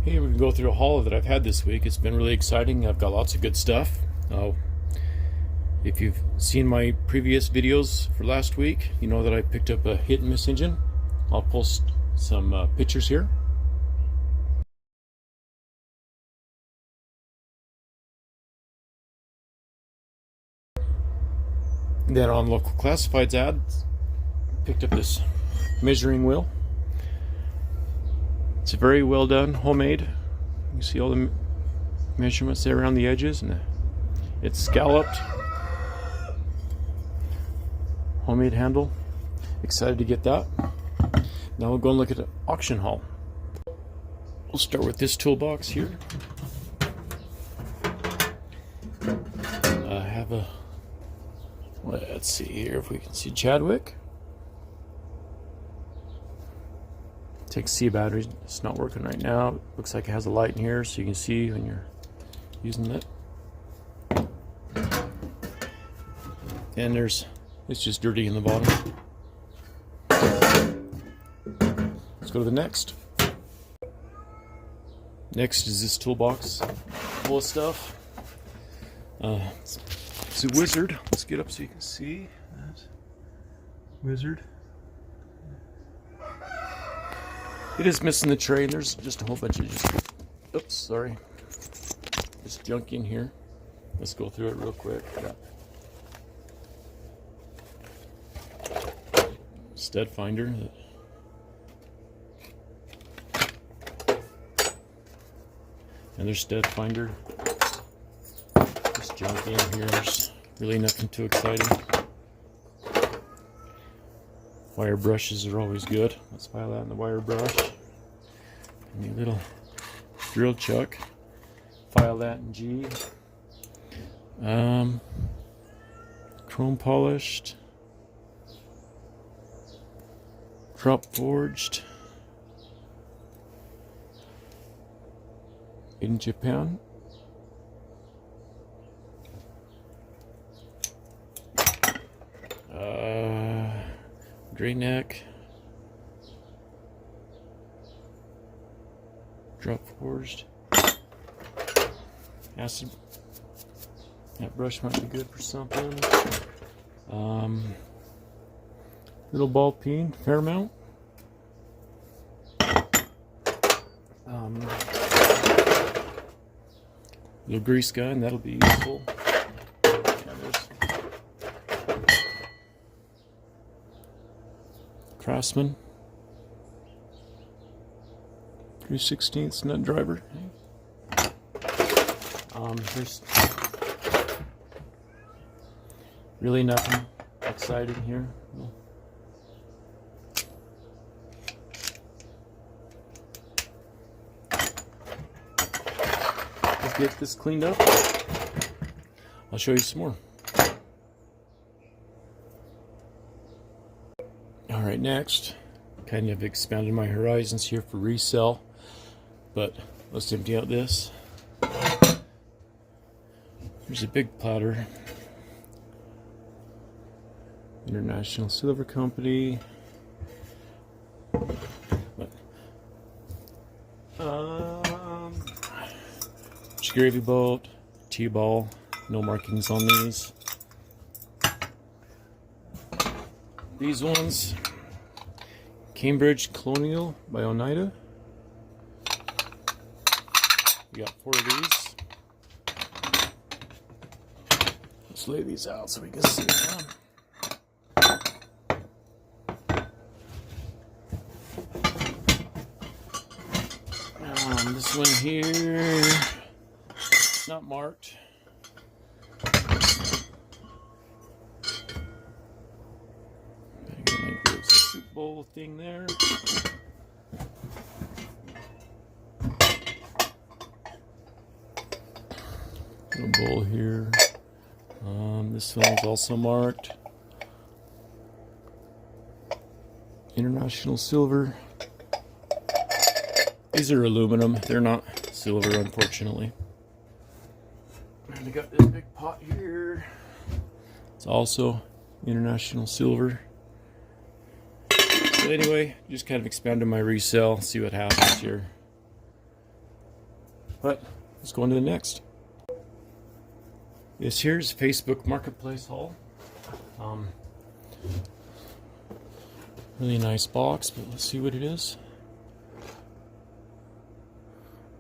Hey, we're going to go through a haul that I've had this week. It's been really exciting. I've got lots of good stuff. If you've seen my previous videos for last week, you know that I picked up a hit and miss engine. I'll post some pictures here. Then on local classifieds ads, picked up this measuring wheel. It's very well done, homemade. You see all the measurements there around the edges, and it's scalloped. Homemade handle. Excited to get that. Now we'll go and look at an auction haul. We'll start with this toolbox here. I have a, let's see here if we can see Chadwick. Take C battery. It's not working right now. Looks like it has a light in here so you can see when you're using it. And it's just dirty in the bottom. Let's go to the next. Next is this toolbox full of stuff. It's a Wizard. Let's get up so you can see that. Wizard. It is missing the tray, and there's just a whole bunch of just junk in here. Let's go through it real quick. Stud finder. Another stud finder. Just junk in here. There's really nothing too exciting. Wire brushes are always good. Let's file that in the wire brush. And the little drill chuck. File that in G. Chrome polished. Drop forged. In Japan. Gray neck. Drop forged. Acid. That brush might be good for something. Little ball peen, Fairmount. Little grease gun, that'll be useful. Craftsman 3/16 nut driver. There's really nothing exciting here. Let's get this cleaned up. I'll show you some more. Alright, next, kind of expanded my horizons here for resale, but let's empty out this. There's a big platter. International Silver Company. Gravy boat, T-ball, no markings on these. These ones, Cambridge Colonial by Oneida. We got 4 of these. Let's lay these out so we can see them. This one here, not marked. Soup bowl thing there. Little bowl here. This one's also marked. International Silver. These are aluminum. They're not silver, unfortunately. And I got this big pot here. It's also International Silver. So anyway, just kind of expanded my resale, see what happens here. But let's go on to the next. This here's Facebook Marketplace haul. Really nice box, but let's see what it is.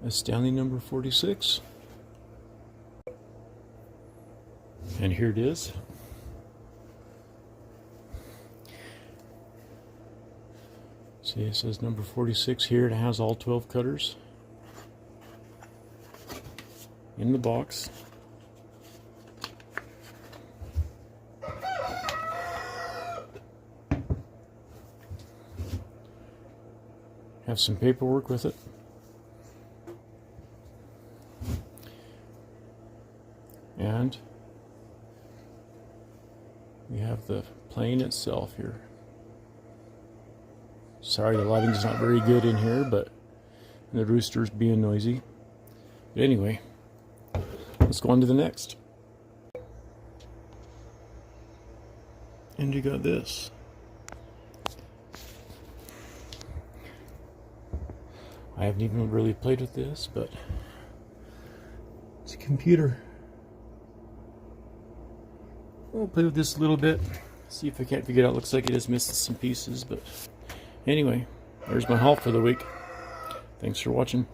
A Stanley number 46. And here it is. See, it says number 46 here. It has all 12 cutters in the box. Have some paperwork with it. And we have the plane itself here. Sorry, the lighting's not very good in here, but the rooster's being noisy. But anyway, let's go on to the next. And you got this. I haven't even really played with this, but it's a computer. I'll play with this a little bit, see if I can't figure it out. Looks like it is missing some pieces, but anyway, there's my haul for the week. Thanks for watching.